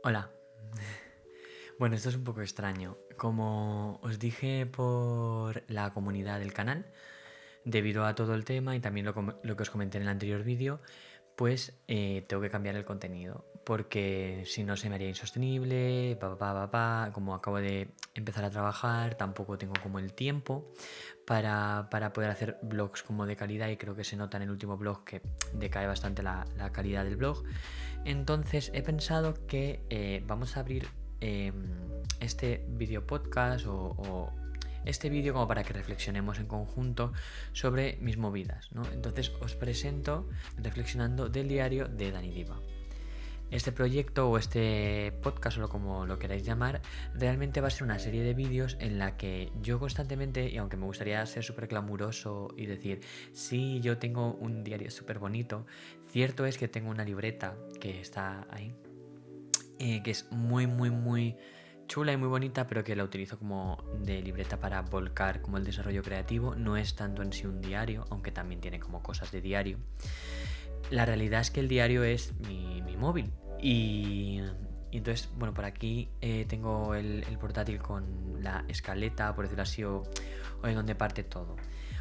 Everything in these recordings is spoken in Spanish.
Hola. Bueno, esto es un poco extraño. Como os dije por la comunidad del canal, debido a todo el tema y también lo que os comenté en el anterior vídeo, pues tengo que cambiar el contenido. Porque si no se me haría insostenible, como acabo de empezar a trabajar, tampoco tengo como el tiempo para poder hacer vlogs como de calidad y creo que se nota en el último vlog que decae bastante la calidad del vlog. Entonces he pensado que vamos a abrir este video podcast o este vídeo como para que reflexionemos en conjunto sobre mis movidas, ¿no? Entonces os presento Reflexionando del diario de Dani Diva. Este proyecto o este podcast o como lo queráis llamar, realmente va a ser una serie de vídeos en la que yo constantemente, y aunque me gustaría ser súper glamuroso y decir, sí, yo tengo un diario súper bonito, cierto es que tengo una libreta que está ahí, que es muy chula y muy bonita, pero que la utilizo como de libreta para volcar como el desarrollo creativo. No es tanto en sí un diario, aunque también tiene como cosas de diario. La realidad es que el diario es mi móvil. Y entonces, bueno, por aquí tengo el portátil con la escaleta, por decirlo así, o en donde parte todo.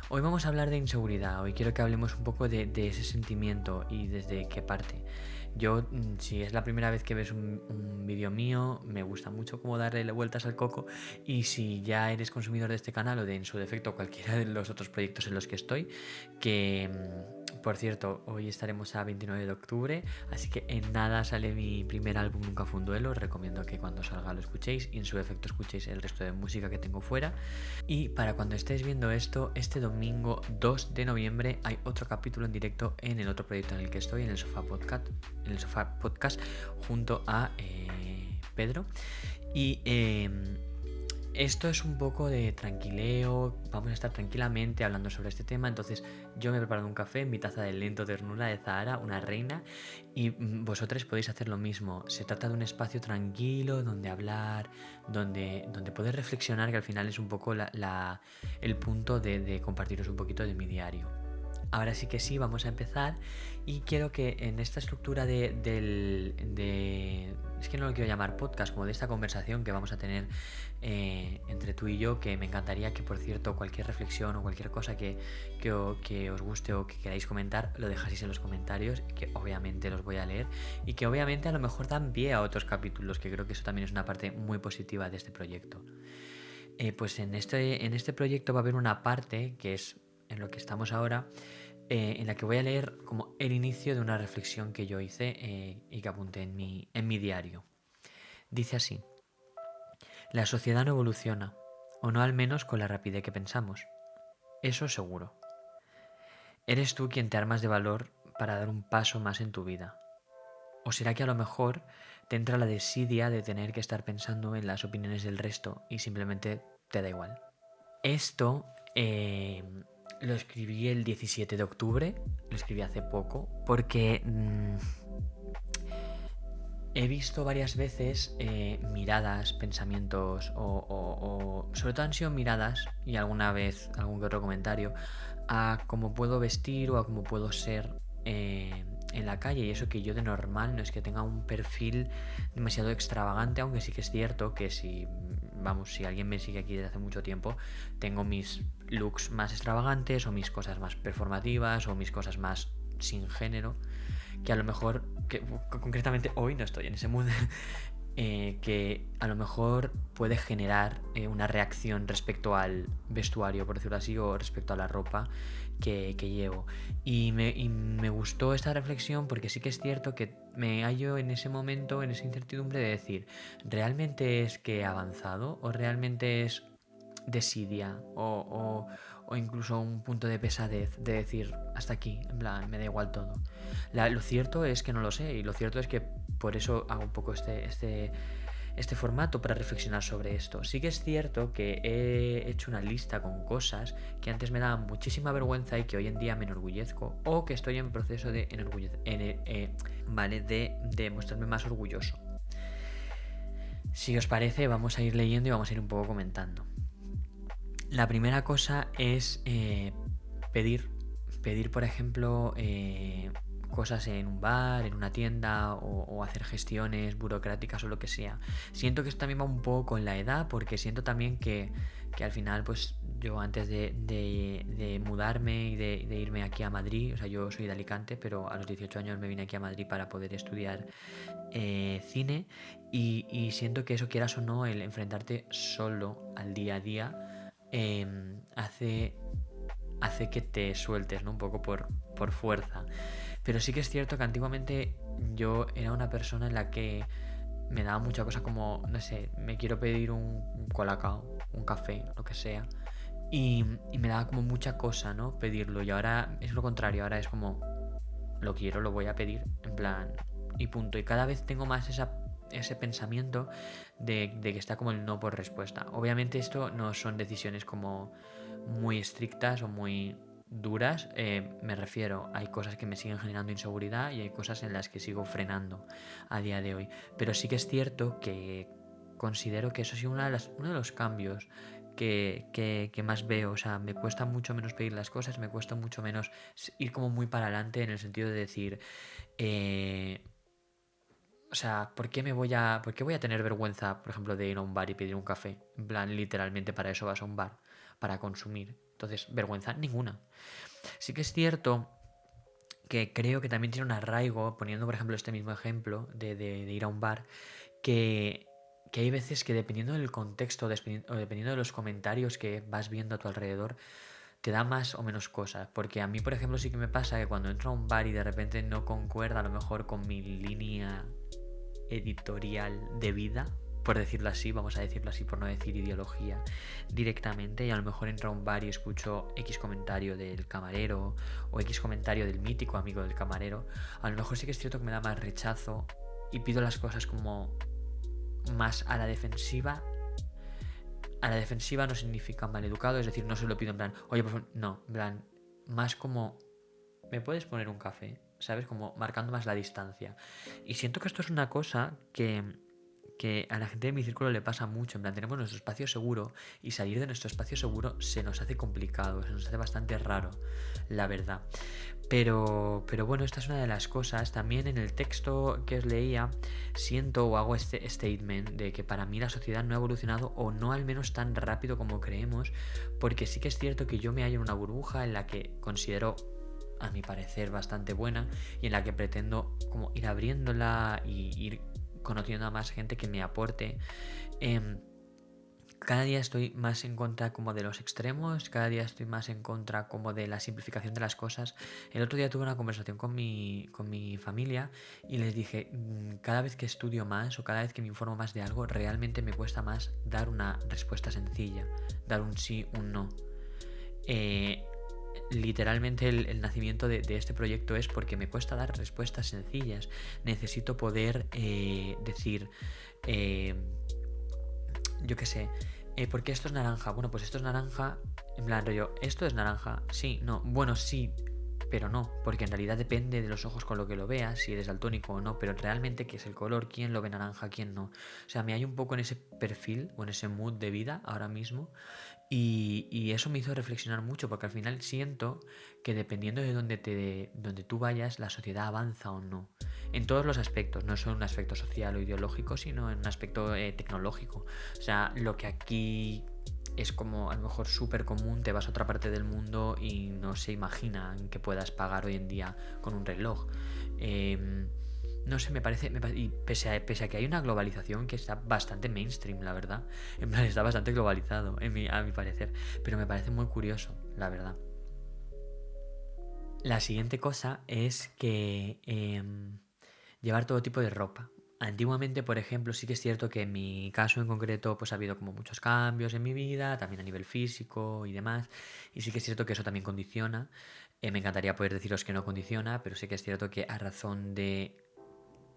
Hoy vamos a hablar de inseguridad. Hoy quiero que hablemos un poco de ese sentimiento y desde qué parte. Yo, si es la primera vez que ves un vídeo mío, me gusta mucho como darle vueltas al coco. Y si ya eres consumidor de este canal o de en su defecto cualquiera de los otros proyectos en los que estoy, que por cierto, hoy estaremos a 29 de octubre, así que en nada sale mi primer álbum Nunca fue un duelo. Os recomiendo que cuando salga lo escuchéis y en su defecto escuchéis el resto de música que tengo fuera. Y para cuando estéis viendo esto, este domingo 2 de noviembre hay otro capítulo en directo en el otro proyecto en el que estoy, en el Sofá Podcast, junto a Pedro. Y esto es un poco de tranquileo, vamos a estar tranquilamente hablando sobre este tema. Entonces yo me he preparado un café en mi taza de lento ternura de Zahara, una reina, y vosotros podéis hacer lo mismo. Se trata de un espacio tranquilo donde hablar, donde poder reflexionar, que al final es un poco el punto de compartiros un poquito de mi diario. Ahora sí que sí, vamos a empezar y quiero que en esta estructura es que no lo quiero llamar podcast, como de esta conversación que vamos a tener entre tú y yo, que me encantaría que, por cierto, cualquier reflexión o cualquier cosa que os guste o que queráis comentar, lo dejaseis en los comentarios, que obviamente los voy a leer y que obviamente a lo mejor dan pie a otros capítulos, que creo que eso también es una parte muy positiva de este proyecto. Pues en este proyecto va a haber una parte que es en lo que estamos ahora, en la que voy a leer como el inicio de una reflexión que yo hice y que apunté en mi diario. Dice así: la sociedad no evoluciona, o no al menos con la rapidez que pensamos. Eso seguro. Eres tú quien te armas de valor para dar un paso más en tu vida. ¿O será que a lo mejor te entra la desidia de tener que estar pensando en las opiniones del resto y simplemente te da igual? Esto lo escribí el 17 de octubre, lo escribí hace poco, porque he visto varias veces miradas, pensamientos o sobre todo han sido miradas y alguna vez algún que otro comentario a cómo puedo vestir o a cómo puedo ser en la calle, y eso que yo de normal no es que tenga un perfil demasiado extravagante, aunque sí que es cierto que si alguien me sigue aquí desde hace mucho tiempo, tengo mis looks más extravagantes o mis cosas más performativas o mis cosas más sin género, que a lo mejor, que concretamente hoy no estoy en ese mood, que a lo mejor puede generar una reacción respecto al vestuario, por decirlo así, o respecto a la ropa que llevo. Y me gustó esta reflexión porque sí que es cierto que me hallo en ese momento, en esa incertidumbre de decir, ¿realmente es que he avanzado? ¿O realmente es desidia? ¿O incluso un punto de pesadez de decir, hasta aquí, en plan, me da igual todo? Lo cierto es que no lo sé, y lo cierto es que por eso hago un poco este formato para reflexionar sobre esto. Sí que es cierto que he hecho una lista con cosas que antes me daban muchísima vergüenza y que hoy en día me enorgullezco, o que estoy en proceso de de mostrarme más orgulloso. Si os parece, vamos a ir leyendo y vamos a ir un poco comentando. La primera cosa es pedir, por ejemplo, cosas en un bar, en una tienda o hacer gestiones burocráticas o lo que sea. Siento que esto también va un poco con la edad, porque siento también que al final, pues yo antes de mudarme y de irme aquí a Madrid, o sea, yo soy de Alicante, pero a los 18 años me vine aquí a Madrid para poder estudiar cine y siento que eso, quieras o no, el enfrentarte solo al día a día hace que te sueltes, ¿no? Un poco por fuerza. Pero sí que es cierto que antiguamente yo era una persona en la que me daba mucha cosa como, no sé, me quiero pedir un colacao, un café, lo que sea. Y me daba como mucha cosa, ¿no? Pedirlo. Y ahora es lo contrario, ahora es como, lo quiero, lo voy a pedir, en plan, y punto. Y cada vez tengo más ese pensamiento de que está como el no por respuesta. Obviamente esto no son decisiones como muy estrictas o muy duras, me refiero, hay cosas que me siguen generando inseguridad y hay cosas en las que sigo frenando a día de hoy. Pero sí que es cierto que considero que eso ha sido uno de los cambios que más veo. O sea, me cuesta mucho menos pedir las cosas, me cuesta mucho menos ir como muy para adelante en el sentido de decir, eh, o sea, ¿por qué voy a tener vergüenza, por ejemplo, de ir a un bar y pedir un café? En plan, literalmente para eso vas a un bar, para consumir. Entonces, vergüenza ninguna. Sí que es cierto que creo que también tiene un arraigo, poniendo por ejemplo este mismo ejemplo de ir a un bar, que hay veces que dependiendo del contexto o dependiendo de los comentarios que vas viendo a tu alrededor, te da más o menos cosas. Porque a mí, por ejemplo, sí que me pasa que cuando entro a un bar y de repente no concuerda a lo mejor con mi línea editorial de vida, por decirlo así, vamos a decirlo así, por no decir ideología directamente, y a lo mejor entro a un bar y escucho X comentario del camarero o X comentario del mítico amigo del camarero, a lo mejor sí que es cierto que me da más rechazo y pido las cosas como más a la defensiva. A la defensiva no significa mal educado, es decir, no se lo pido en plan, oye, por favor, no, en plan, más como, ¿me puedes poner un café? ¿Sabes? Como marcando más la distancia. Y siento que esto es una cosa que a la gente de mi círculo le pasa mucho. En plan, tenemos nuestro espacio seguro y salir de nuestro espacio seguro se nos hace complicado, se nos hace bastante raro, la verdad. Pero bueno, esta es una de las cosas. También en el texto que os leía, siento o hago este statement de que para mí la sociedad no ha evolucionado, o no al menos tan rápido como creemos, porque sí que es cierto que yo me hallo en una burbuja en la que considero, a mi parecer, bastante buena, y en la que pretendo como ir abriéndola y ir conociendo a más gente que me aporte. Cada día estoy más en contra como de los extremos, cada día estoy más en contra como de la simplificación de las cosas. El otro día tuve una conversación con mi familia y les dije, cada vez que estudio más o cada vez que me informo más de algo, realmente me cuesta más dar una respuesta sencilla, dar un sí, un no. Literalmente el nacimiento de este proyecto es porque me cuesta dar respuestas sencillas. Necesito poder decir, yo qué sé, ¿por qué esto es naranja? Bueno, pues esto es naranja, en plan rollo, ¿esto es naranja? Sí, no, bueno, sí, pero no, porque en realidad depende de los ojos con lo que lo veas, si eres daltónico o no, pero realmente qué es el color, quién lo ve naranja, quién no. O sea, me hay un poco en ese perfil o en ese mood de vida ahora mismo, y eso me hizo reflexionar mucho, porque al final siento que dependiendo de donde tú vayas, la sociedad avanza o no. En todos los aspectos, no solo en un aspecto social o ideológico, sino en un aspecto tecnológico. O sea, lo que aquí es como a lo mejor súper común, te vas a otra parte del mundo y no se imaginan que puedas pagar hoy en día con un reloj. No sé, y pese a que hay una globalización que está bastante mainstream, la verdad. En plan, está bastante globalizado, a mi parecer. Pero me parece muy curioso, la verdad. La siguiente cosa es que llevar todo tipo de ropa. Antiguamente, por ejemplo, sí que es cierto que en mi caso en concreto, pues ha habido como muchos cambios en mi vida, también a nivel físico y demás. Y sí que es cierto que eso también condiciona. Me encantaría poder deciros que no condiciona, pero sí que es cierto que a razón de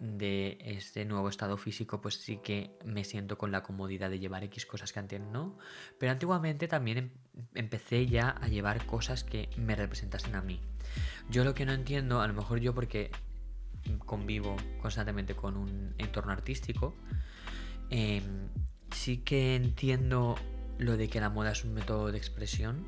este nuevo estado físico, pues sí que me siento con la comodidad de llevar X cosas que antes no. Pero antiguamente también empecé ya a llevar cosas que me representasen a mí. Yo lo que no entiendo, a lo mejor yo porque convivo constantemente con un entorno artístico, eh, sí que entiendo lo de que la moda es un método de expresión,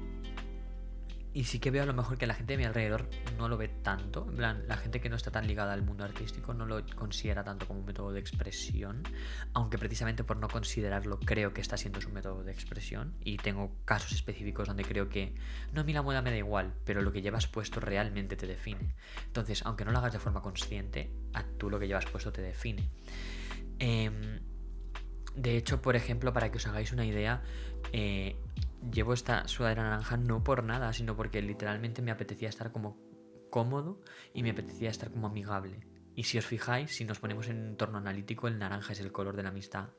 Y sí que veo a lo mejor que la gente de mi alrededor no lo ve tanto. En plan, la gente que no está tan ligada al mundo artístico no lo considera tanto como un método de expresión. Aunque precisamente por no considerarlo creo que está siendo su método de expresión. Y tengo casos específicos donde creo que no, a mí la moda me da igual, pero lo que llevas puesto realmente te define. Entonces, aunque no lo hagas de forma consciente, a tú lo que llevas puesto te define. De hecho, por ejemplo, para que os hagáis una idea, llevo esta sudadera naranja no por nada, sino porque literalmente me apetecía estar como cómodo y me apetecía estar como amigable. Y si os fijáis, si nos ponemos en un entorno analítico, el naranja es el color de la amistad,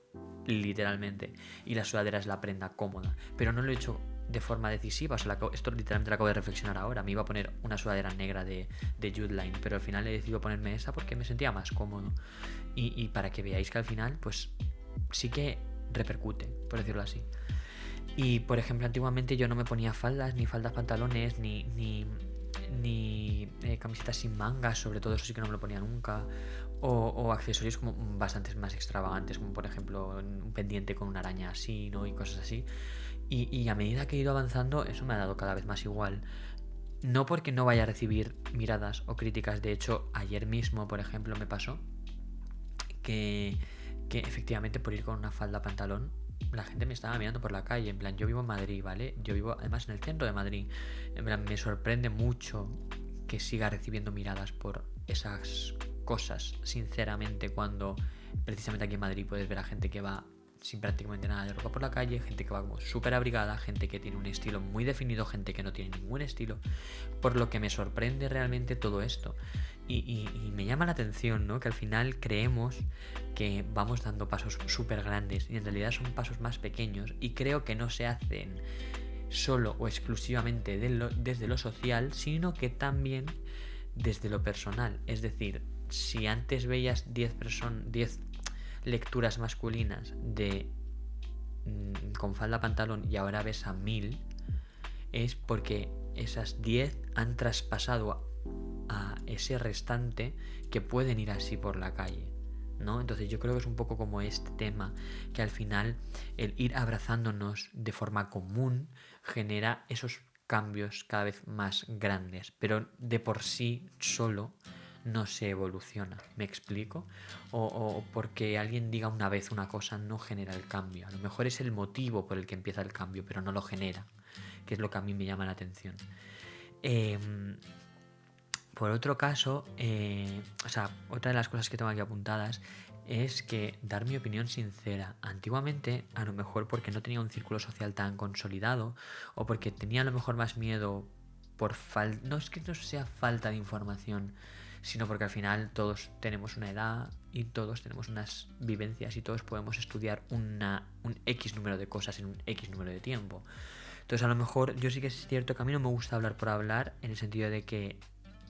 literalmente. Y la sudadera es la prenda cómoda. Pero no lo he hecho de forma decisiva, o sea, esto literalmente lo acabo de reflexionar ahora. Me iba a poner una sudadera negra de Jude Line, pero al final he decidido ponerme esa porque me sentía más cómodo. Y para que veáis que al final, pues sí que repercute, por decirlo así. Y por ejemplo, antiguamente yo no me ponía faldas, ni faldas pantalones, ni camisetas sin mangas, sobre todo eso sí que no me lo ponía nunca. O accesorios como bastantes más extravagantes, como por ejemplo un pendiente con una araña así, ¿no? Y cosas así. Y a medida que he ido avanzando, eso me ha dado cada vez más igual. No porque no vaya a recibir miradas o críticas, de hecho, ayer mismo, por ejemplo, me pasó que, que efectivamente por ir con una falda pantalón la gente me estaba mirando por la calle. En plan, yo vivo en Madrid, ¿vale? Yo vivo además en el centro de Madrid. En plan, me sorprende mucho que siga recibiendo miradas por esas cosas, sinceramente, cuando precisamente aquí en Madrid puedes ver a gente que va sin prácticamente nada de ropa por la calle, gente que va como súper abrigada, gente que tiene un estilo muy definido, gente que no tiene ningún estilo, por lo que me sorprende realmente todo esto. Y me llama la atención, ¿no? Que al final creemos que vamos dando pasos súper grandes y en realidad son pasos más pequeños y creo que no se hacen solo o exclusivamente desde lo social, sino que también desde lo personal. Es decir, si antes veías 10 lecturas masculinas de con falda pantalón y ahora ves a 1000, es porque esas 10 han traspasado a ese restante que pueden ir así por la calle, ¿no? Entonces yo creo que es un poco como este tema, que al final el ir abrazándonos de forma común genera esos cambios cada vez más grandes, pero de por sí solo no se evoluciona, ¿me explico? O porque alguien diga una vez una cosa no genera el cambio, a lo mejor es el motivo por el que empieza el cambio, pero no lo genera, que es lo que a mí me llama la atención. Por otro caso, otra de las cosas que tengo aquí apuntadas es que dar mi opinión sincera. Antiguamente, a lo mejor porque no tenía un círculo social tan consolidado o porque tenía a lo mejor más miedo por falta... No es que no sea falta de información, sino porque al final todos tenemos una edad y todos tenemos unas vivencias y todos podemos estudiar un X número de cosas en un X número de tiempo. Entonces a lo mejor yo sí que es cierto que a mí no me gusta hablar por hablar, en el sentido de que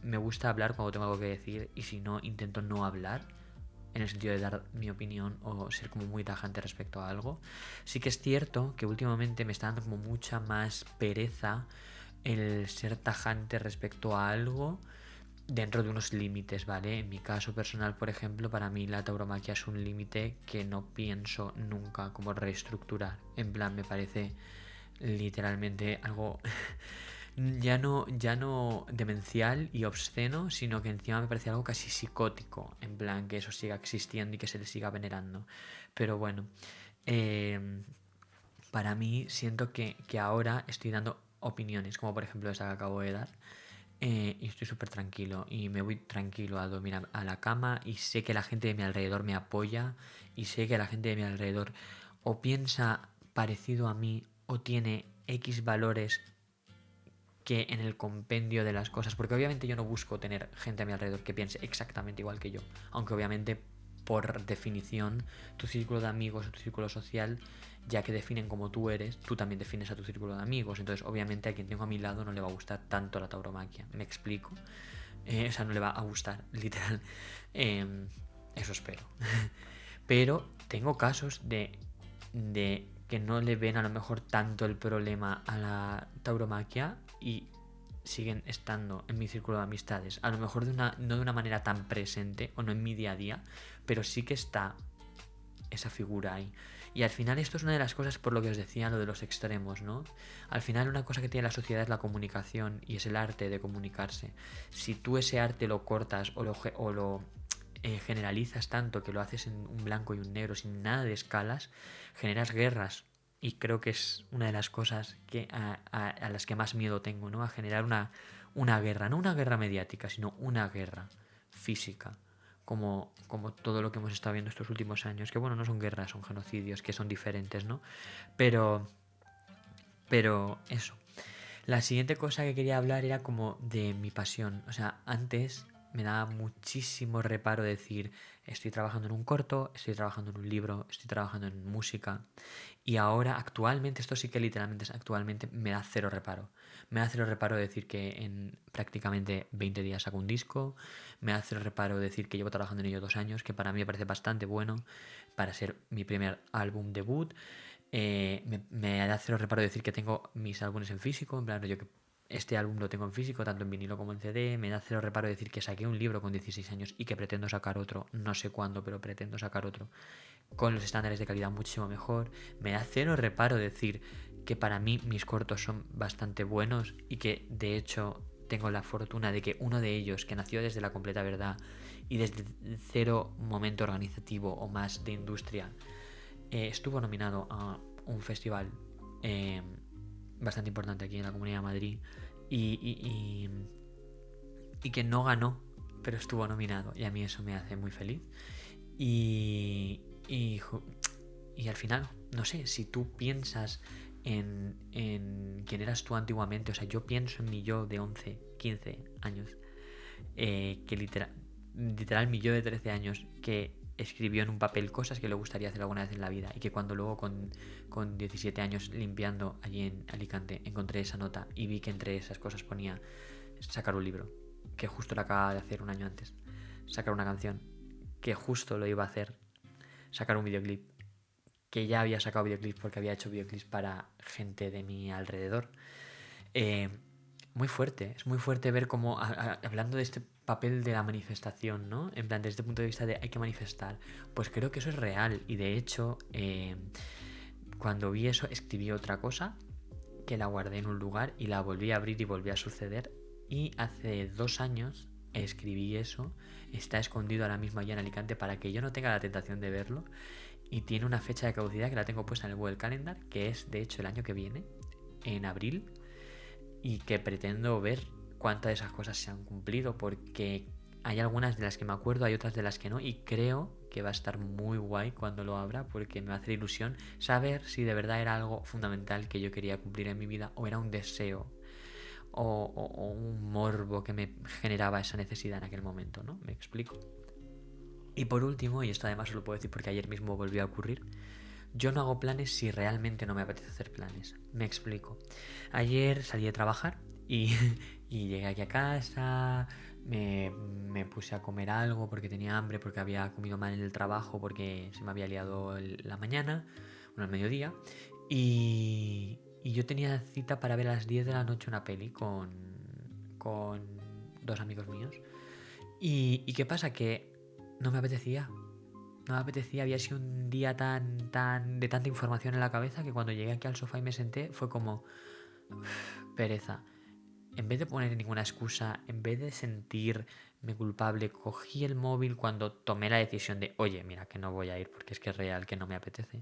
me gusta hablar cuando tengo algo que decir y si no, intento no hablar, en el sentido de dar mi opinión o ser como muy tajante respecto a algo. Sí que es cierto que últimamente me está dando como mucha más pereza el ser tajante respecto a algo dentro de unos límites, ¿vale? En mi caso personal, por ejemplo, para mí la tauromaquia es un límite que no pienso nunca como reestructurar. En plan, me parece literalmente algo ya no demencial y obsceno, sino que encima me parece algo casi psicótico, en plan que eso siga existiendo y que se le siga venerando. Pero bueno, para mí siento que ahora estoy dando opiniones, como por ejemplo esa que acabo de dar, y estoy súper tranquilo y me voy tranquilo a dormir a la cama y sé que la gente de mi alrededor me apoya y sé que la gente de mi alrededor o piensa parecido a mí o tiene X valores que en el compendio de las cosas, porque obviamente yo no busco tener gente a mi alrededor que piense exactamente igual que yo, aunque obviamente por definición tu círculo de amigos o tu círculo social, ya que definen como tú eres, tú también defines a tu círculo de amigos, entonces obviamente a quien tengo a mi lado no le va a gustar tanto la tauromaquia, me explico, o sea, no le va a gustar, literal, eso espero. Pero tengo casos de que no le ven a lo mejor tanto el problema a la tauromaquia y siguen estando en mi círculo de amistades. A lo mejor no de una manera tan presente o no en mi día a día, pero sí que está esa figura ahí. Y al final esto es una de las cosas por lo que os decía lo de los extremos, ¿no? Al final una cosa que tiene la sociedad es la comunicación y es el arte de comunicarse. Si tú ese arte lo cortas o lo generalizas tanto que lo haces en un blanco y un negro sin nada de escalas, generas guerras. Y creo que es una de las cosas a las que más miedo tengo, ¿no? A generar una guerra, no una guerra mediática, sino una guerra física, como todo lo que hemos estado viendo estos últimos años, que bueno, no son guerras, son genocidios, que son diferentes, ¿no? Pero, pero eso. La siguiente cosa que quería hablar era como de mi pasión. O sea, antes me daba muchísimo reparo decir, estoy trabajando en un corto, estoy trabajando en un libro, estoy trabajando en música. Y ahora, actualmente, esto sí que literalmente es actualmente, me da cero reparo. Me da cero reparo decir que en prácticamente 20 días saco un disco. Me da cero reparo decir que llevo trabajando en ello 2 años, que para mí me parece bastante bueno para ser mi primer álbum debut. Me da cero reparo decir que tengo mis álbumes en físico, en plan, yo que este álbum lo tengo en físico, tanto en vinilo como en CD. Me da cero reparo decir que saqué un libro con 16 años y que pretendo sacar otro, no sé cuándo, pero pretendo sacar otro con los estándares de calidad muchísimo mejor. Me da cero reparo decir que para mí mis cortos son bastante buenos y que de hecho tengo la fortuna de que uno de ellos, que nació desde la completa verdad y desde cero momento organizativo o más de industria, estuvo nominado a un festival eh, bastante importante aquí en la Comunidad de Madrid y que no ganó, pero estuvo nominado y a mí eso me hace muy feliz. Y, y, y al final, no sé, si tú piensas en quién eras tú antiguamente, o sea, yo pienso en mi yo de 11, 15 años, que literal mi yo de 13 años, que escribió en un papel cosas que le gustaría hacer alguna vez en la vida y que cuando luego con 17 años limpiando allí en Alicante encontré esa nota y vi que entre esas cosas ponía sacar un libro, que justo lo acababa de hacer un año antes, sacar una canción, que justo lo iba a hacer, sacar un videoclip, que ya había sacado videoclips porque había hecho videoclips para gente de mi alrededor. Eh, Muy fuerte, es muy fuerte ver cómo, hablando de este papel de la manifestación, ¿no? En plan, desde este punto de vista de hay que manifestar, pues creo que eso es real y de hecho, cuando vi eso, escribí otra cosa que la guardé en un lugar y la volví a abrir y volvió a suceder. Y hace 2 años escribí eso, está escondido ahora mismo allá en Alicante para que yo no tenga la tentación de verlo. Y tiene una fecha de caducidad que la tengo puesta en el Google Calendar, que es de hecho el año que viene, en abril, y que pretendo ver cuántas de esas cosas se han cumplido, porque hay algunas de las que me acuerdo, hay otras de las que no, y creo que va a estar muy guay cuando lo abra, porque me va a hacer ilusión saber si de verdad era algo fundamental que yo quería cumplir en mi vida o era un deseo o un morbo que me generaba esa necesidad en aquel momento, ¿no? ¿Me explico? Y por último, y esto además os lo puedo decir porque ayer mismo volvió a ocurrir, yo no hago planes si realmente no me apetece hacer planes. Me explico. Ayer salí de trabajar y, y llegué aquí a casa, me puse a comer algo porque tenía hambre, porque había comido mal en el trabajo, porque se me había liado la mañana, bueno, el mediodía. Y yo tenía cita para ver a las 10 de la noche una peli con 2 amigos míos. ¿Y qué pasa? Que no me apetecía. No me apetecía, había sido un día de tanta información en la cabeza que cuando llegué aquí al sofá y me senté fue como pereza. En vez de poner ninguna excusa, en vez de sentirme culpable, cogí el móvil cuando tomé la decisión de, oye, mira, que no voy a ir porque es que es real que no me apetece.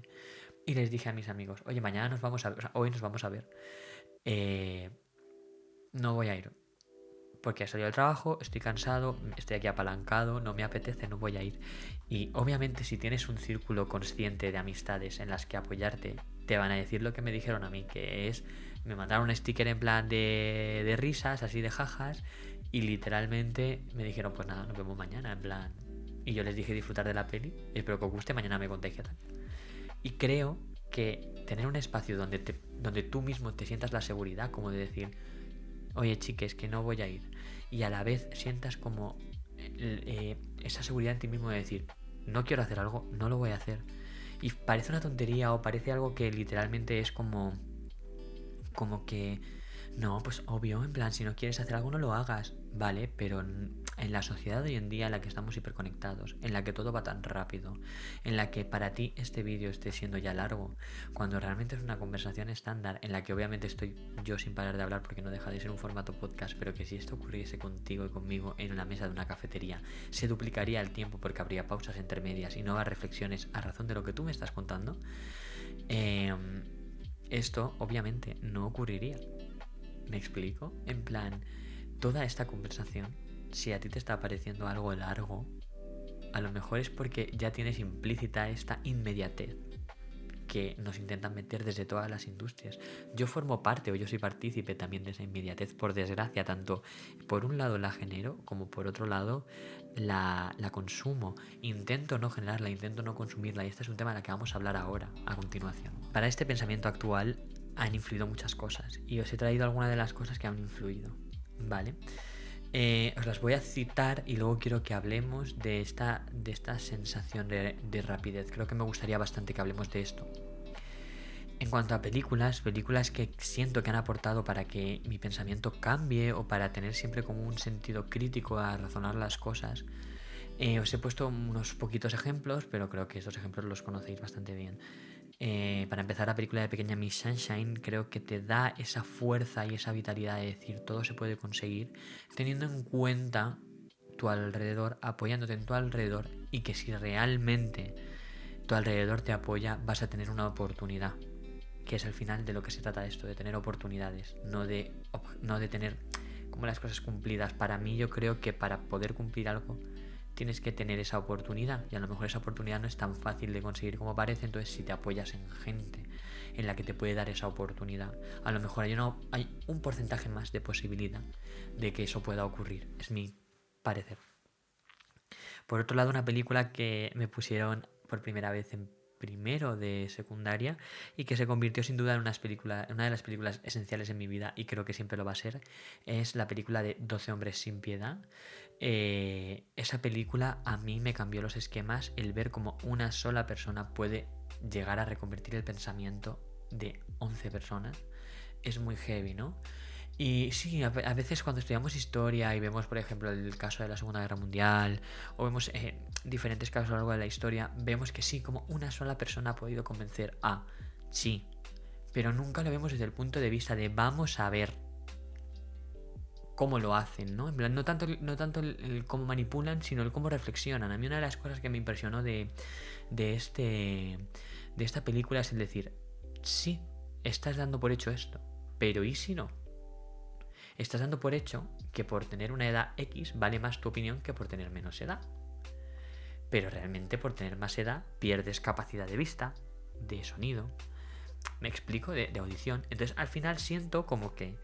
Y les dije a mis amigos, oye, mañana nos vamos a ver, o sea, hoy nos vamos a ver. Eh, no voy a ir. Porque he salido del trabajo, estoy cansado, estoy aquí apalancado, no me apetece, no voy a ir. Y obviamente si tienes un círculo consciente de amistades en las que apoyarte, te van a decir lo que me dijeron a mí, que es, me mandaron un sticker en plan de risas, así de jajas, y literalmente me dijeron, pues nada, nos vemos mañana, en plan. Y yo les dije disfrutar de la peli, espero que os guste, mañana me contéis qué tal. Y creo que tener un espacio donde tú mismo te sientas la seguridad, como de decir, oye chiques, que no voy a ir, y a la vez sientas como esa seguridad en ti mismo de decir, no quiero hacer algo, no lo voy a hacer. Y parece una tontería o parece algo que literalmente es como que no, pues obvio, en plan, si no quieres hacer algo no lo hagas, vale, pero en la sociedad de hoy en día en la que estamos hiperconectados, en la que todo va tan rápido, en la que para ti este vídeo esté siendo ya largo, cuando realmente es una conversación estándar en la que obviamente estoy yo sin parar de hablar porque no deja de ser un formato podcast, pero que si esto ocurriese contigo y conmigo en una mesa de una cafetería, se duplicaría el tiempo porque habría pausas intermedias y nuevas reflexiones a razón de lo que tú me estás contando. Esto obviamente no ocurriría. ¿Me explico? En plan, toda esta conversación, si a ti te está pareciendo algo largo, a lo mejor es porque ya tienes implícita esta inmediatez que nos intentan meter desde todas las industrias. Yo formo parte o yo soy partícipe también de esa inmediatez, por desgracia, tanto por un lado la genero como por otro lado la consumo. Intento no generarla, intento no consumirla, y este es un tema del que vamos a hablar ahora, a continuación. Para este pensamiento actual han influido muchas cosas y os he traído algunas de las cosas que han influido, ¿vale? Os las voy a citar y luego quiero que hablemos de esta sensación de rapidez. Creo que me gustaría bastante que hablemos de esto. En cuanto a películas que siento que han aportado para que mi pensamiento cambie o para tener siempre como un sentido crítico a razonar las cosas, os he puesto unos poquitos ejemplos, pero creo que estos ejemplos los conocéis bastante bien. Para empezar, la película de Pequeña Miss Sunshine creo que te da esa fuerza y esa vitalidad de decir todo se puede conseguir teniendo en cuenta tu alrededor, apoyándote en tu alrededor, y que si realmente tu alrededor te apoya vas a tener una oportunidad, que es al final de lo que se trata esto, de tener oportunidades, no de tener como las cosas cumplidas. Para mí, yo creo que para poder cumplir algo tienes que tener esa oportunidad, y a lo mejor esa oportunidad no es tan fácil de conseguir como parece. Entonces, si te apoyas en gente en la que te puede dar esa oportunidad, a lo mejor hay un porcentaje más de posibilidad de que eso pueda ocurrir, es mi parecer. Por otro lado, una película que me pusieron por primera vez en primero de secundaria y que se convirtió sin duda en una de las películas esenciales en mi vida, y creo que siempre lo va a ser, es la película de 12 hombres sin piedad. Esa película a mí me cambió los esquemas, el ver cómo una sola persona puede llegar a reconvertir el pensamiento de 11 personas. Es muy heavy, ¿no? Y sí, a veces cuando estudiamos historia y vemos, por ejemplo, el caso de la Segunda Guerra Mundial, o vemos diferentes casos a lo largo de la historia, vemos que sí, como una sola persona ha podido convencer a, sí, pero nunca lo vemos desde el punto de vista de vamos a ver cómo lo hacen, ¿no? En plan, no tanto el cómo manipulan, sino el cómo reflexionan. A mí una de las cosas que me impresionó de esta película es el decir, sí, estás dando por hecho esto, pero ¿y si no? Estás dando por hecho que por tener una edad X vale más tu opinión que por tener menos edad. Pero realmente por tener más edad pierdes capacidad de vista, de sonido, me explico, de audición. Entonces al final siento como que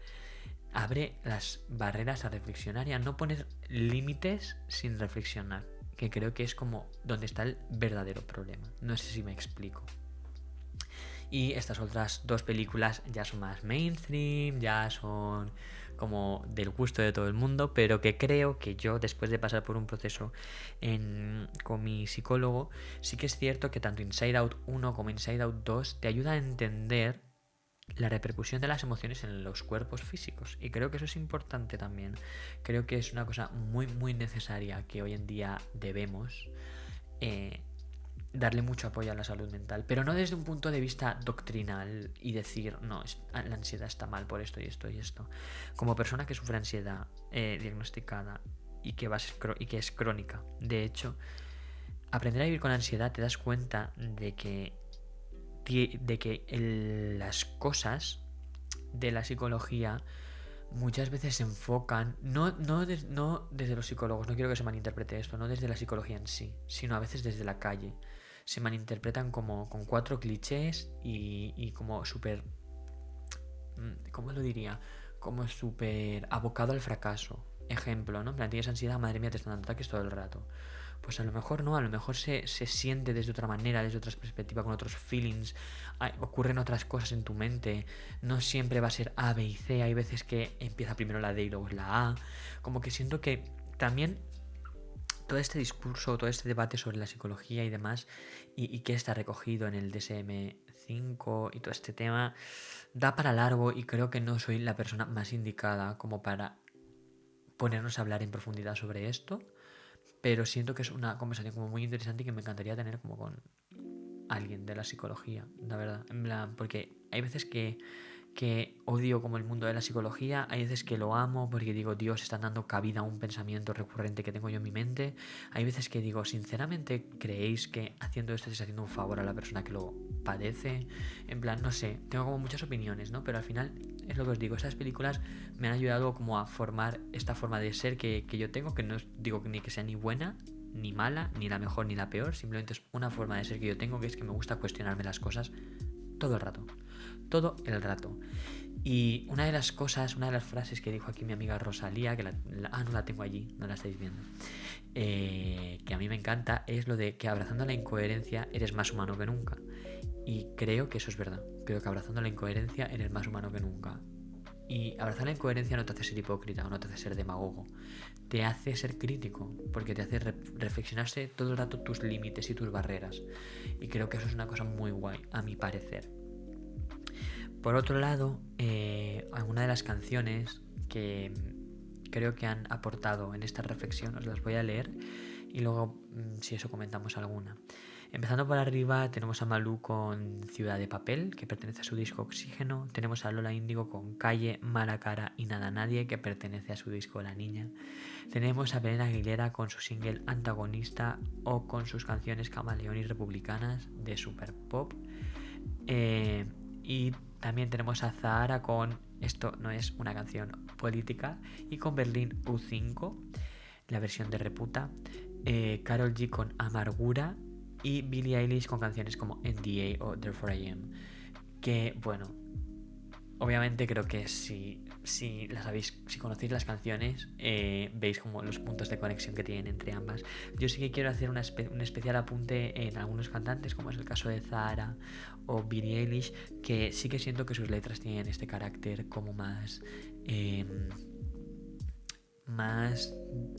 abre las barreras a reflexionar y a no poner límites sin reflexionar, que creo que es como donde está el verdadero problema. No sé si me explico. Y estas otras dos películas ya son más mainstream, ya son como del gusto de todo el mundo, pero que creo que yo, después de pasar por un proceso con mi psicólogo, sí que es cierto que tanto Inside Out 1 como Inside Out 2 te ayuda a entender la repercusión de las emociones en los cuerpos físicos, y creo que eso es importante también. Creo que es una cosa muy muy necesaria que hoy en día debemos darle mucho apoyo a la salud mental, pero no desde un punto de vista doctrinal y decir, no, la ansiedad está mal por esto y esto y esto. Como persona que sufre ansiedad diagnosticada y que es crónica, de hecho, aprender a vivir con ansiedad te das cuenta de que las cosas de la psicología muchas veces se enfocan, no desde los psicólogos, no quiero que se malinterprete esto, no desde la psicología en sí, sino a veces desde la calle. Se malinterpretan como con 4 clichés y como súper, ¿cómo lo diría? Como súper abocado al fracaso. Ejemplo, ¿no? En plan, tienes ansiedad, madre mía, te están dando ataques todo el rato. Pues a lo mejor no, a lo mejor se siente desde otra manera, desde otras perspectivas, con otros feelings, ocurren otras cosas en tu mente, no siempre va a ser A, B y C, hay veces que empieza primero la D y luego la A, como que siento que también todo este discurso, todo este debate sobre la psicología y demás, y que está recogido en el DSM-5 y todo este tema, da para largo, y creo que no soy la persona más indicada como para ponernos a hablar en profundidad sobre esto, pero siento que es una conversación como muy interesante y que me encantaría tener como con alguien de la psicología, la verdad, en plan, porque hay veces que odio como el mundo de la psicología, hay veces que lo amo porque digo, Dios, están dando cabida a un pensamiento recurrente que tengo yo en mi mente, hay veces que digo, sinceramente, ¿creéis que haciendo esto estáis haciendo un favor a la persona que lo padece? En plan, no sé, tengo como muchas opiniones, ¿no? Pero al final es lo que os digo, estas películas me han ayudado como a formar esta forma de ser que yo tengo, que no os digo ni que sea ni buena, ni mala, ni la mejor, ni la peor, simplemente es una forma de ser que yo tengo, que es que me gusta cuestionarme las cosas todo el rato. Todo el rato. Y una de las cosas, una de las frases que dijo aquí mi amiga Rosalía, que no la tengo allí, no la estáis viendo, que a mí me encanta, es lo de que abrazando la incoherencia eres más humano que nunca. Y creo que eso es verdad. Creo que abrazando la incoherencia eres más humano que nunca. Y abrazar la incoherencia no te hace ser hipócrita o no te hace ser demagogo. Te hace ser crítico, porque te hace reflexionarse todo el rato tus límites y tus barreras. Y creo que eso es una cosa muy guay, a mi parecer. Por otro lado, algunas de las canciones que creo que han aportado en esta reflexión os las voy a leer y luego, si eso, comentamos alguna. Empezando por arriba, tenemos a Malú con Ciudad de Papel, que pertenece a su disco Oxígeno. Tenemos a Lola Índigo con Calle, Mala Cara y Nada Nadie, que pertenece a su disco La Niña. Tenemos a Belén Aguilera con su single Antagonista o con sus canciones Camaleón y Republicanas de Super Pop. Y también tenemos a Zahara con Esto no es una canción política y con Berlín U5, la versión de Reputa, Karol G con Amargura y Billie Eilish con canciones como NDA o Therefore I Am. Que bueno, obviamente creo que si las sabéis, si conocéis las canciones, veis como los puntos de conexión que tienen entre ambas. Yo sí que quiero hacer un especial apunte en algunos cantantes, como es el caso de Zahara o Billie Eilish, que sí que siento que sus letras tienen este carácter como más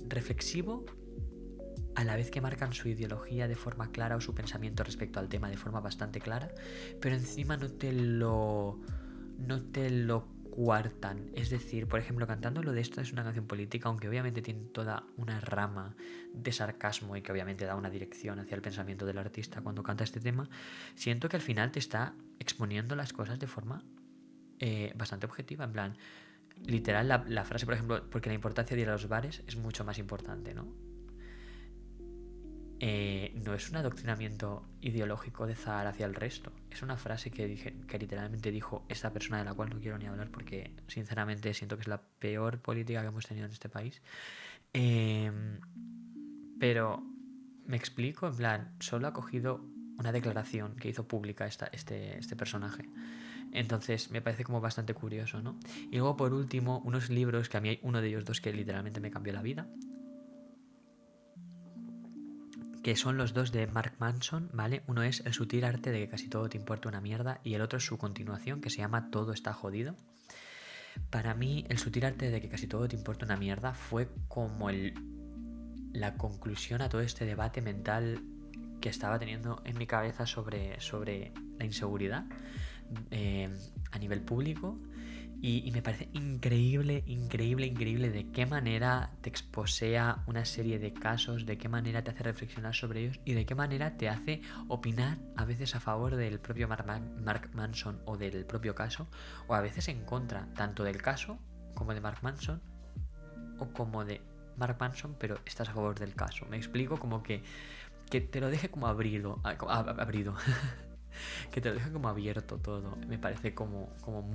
reflexivo, a la vez que marcan su ideología de forma clara o su pensamiento respecto al tema de forma bastante clara, pero encima no te lo cuartan. Es decir, por ejemplo, cantando lo de esto es una canción política, aunque obviamente tiene toda una rama de sarcasmo y que obviamente da una dirección hacia el pensamiento del artista cuando canta este tema, siento que al final te está exponiendo las cosas de forma bastante objetiva, en plan, literal la frase, por ejemplo, porque la importancia de ir a los bares es mucho más importante, ¿no? No es un adoctrinamiento ideológico de Zahara hacia el resto. Es una frase que literalmente dijo esta persona de la cual no quiero ni hablar porque sinceramente siento que es la peor política que hemos tenido en este país. Pero me explico, en plan, solo ha cogido una declaración que hizo pública este personaje. Entonces me parece como bastante curioso, ¿no? Y luego por último, unos libros que a mí hay uno de ellos dos que literalmente me cambió la vida, que son los dos de Mark Manson, ¿vale? Uno es El sutil arte de que casi todo te importa una mierda y el otro es su continuación, que se llama Todo está jodido. Para mí, El sutil arte de que casi todo te importa una mierda fue como la conclusión a todo este debate mental que estaba teniendo en mi cabeza sobre la inseguridad a nivel público. Y me parece increíble de qué manera te exposea una serie de casos, de qué manera te hace reflexionar sobre ellos y de qué manera te hace opinar a veces a favor del propio Mark Manson o del propio caso, o a veces en contra, tanto del caso como de Mark Manson o como de Mark Manson, pero estás a favor del caso. Me explico, como que te lo deje como abrido. Que te lo deja como abierto todo. Me parece como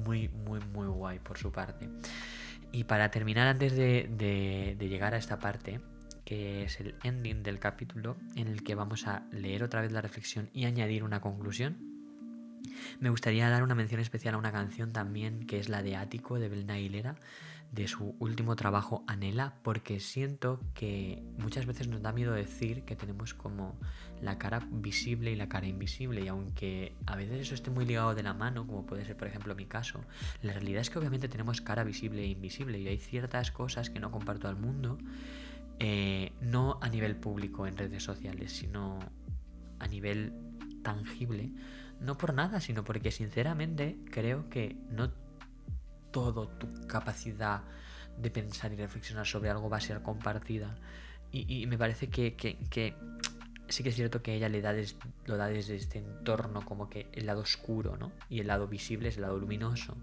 muy guay por su parte. Y para terminar, antes de llegar a esta parte, que es el ending del capítulo, en el que vamos a leer otra vez la reflexión y añadir una conclusión, me gustaría dar una mención especial a una canción también, que es la de Ático, de Belén Aguilera, de su último trabajo Anhela, porque siento que muchas veces nos da miedo decir que tenemos como la cara visible y la cara invisible, y aunque a veces eso esté muy ligado de la mano, como puede ser por ejemplo mi caso, la realidad es que obviamente tenemos cara visible e invisible y hay ciertas cosas que no comparto al mundo, no a nivel público en redes sociales, sino a nivel tangible, no por nada, sino porque sinceramente creo que no todo tu capacidad de pensar y reflexionar sobre algo va a ser compartida. Y me parece que sí que es cierto que ella lo da desde este entorno, como que el lado oscuro, ¿no? Y el lado visible es el lado luminoso.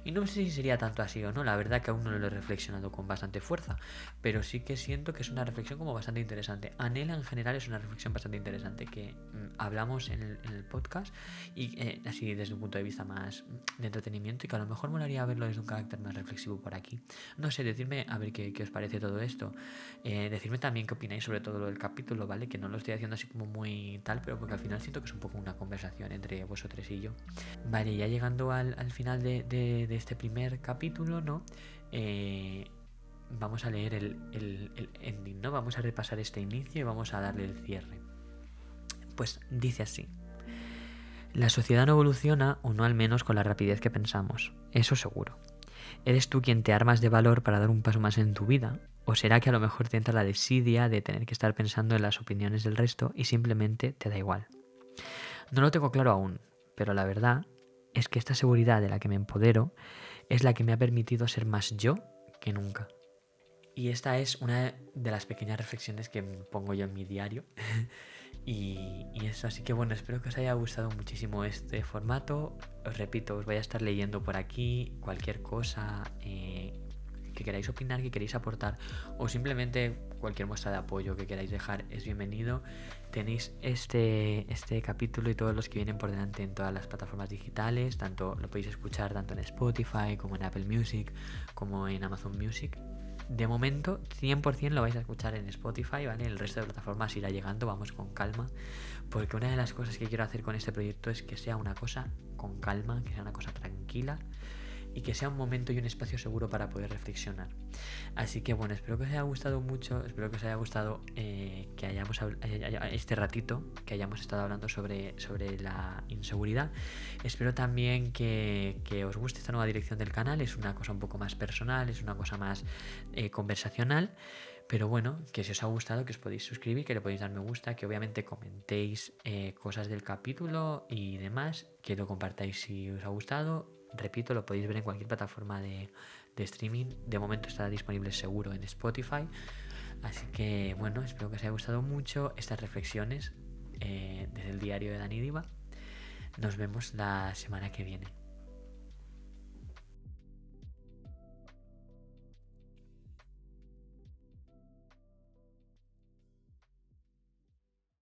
Y no sé si sería tanto así o no, la verdad que aún no lo he reflexionado con bastante fuerza, pero sí que siento que es una reflexión como bastante interesante. Anhela en general es una reflexión bastante interesante que hablamos en el podcast y así desde un punto de vista más de entretenimiento, y que a lo mejor molaría verlo desde un carácter más reflexivo por aquí. No sé, decidme a ver qué os parece todo esto. Decidme también qué opináis sobre todo lo del capítulo, ¿vale? Que no lo estoy haciendo así como muy tal, pero porque al final siento que es un poco una conversación entre vosotros y yo. Vale, ya llegando al final de este primer capítulo, ¿no? Vamos a leer el ending, ¿no? Vamos a repasar este inicio y vamos a darle el cierre. Pues dice así: la sociedad no evoluciona, o no al menos con la rapidez que pensamos, eso seguro. ¿Eres tú quien te armas de valor para dar un paso más en tu vida? ¿O será que a lo mejor te entra la desidia de tener que estar pensando en las opiniones del resto y simplemente te da igual? No lo tengo claro aún, pero la verdad es que esta seguridad de la que me empodero es la que me ha permitido ser más yo que nunca. Y esta es una de las pequeñas reflexiones que pongo yo en mi diario. Y eso, así que bueno, espero que os haya gustado muchísimo este formato. Os repito, os voy a estar leyendo por aquí cualquier cosa que queráis opinar, que queráis aportar, o simplemente cualquier muestra de apoyo que queráis dejar es bienvenido. Tenéis este capítulo y todos los que vienen por delante en todas las plataformas digitales, tanto lo podéis escuchar tanto en Spotify como en Apple Music como en Amazon Music. De momento 100% lo vais a escuchar en Spotify, ¿vale? El resto de plataformas irá llegando, vamos con calma, porque una de las cosas que quiero hacer con este proyecto es que sea una cosa con calma, que sea una cosa tranquila y que sea un momento y un espacio seguro para poder reflexionar. Así que bueno, espero que os haya gustado mucho, espero que os haya gustado que hayamos este ratito que hayamos estado hablando sobre la inseguridad. Espero también que os guste esta nueva dirección del canal. Es una cosa un poco más personal, es una cosa más conversacional. Pero bueno, que si os ha gustado, que os podéis suscribir, que le podéis dar me gusta, que obviamente comentéis cosas del capítulo y demás, que lo compartáis si os ha gustado. Repito, lo podéis ver en cualquier plataforma de streaming. De momento estará disponible seguro en Spotify. Así que bueno, espero que os haya gustado mucho estas reflexiones desde el diario de Dani Diva. Nos vemos la semana que viene.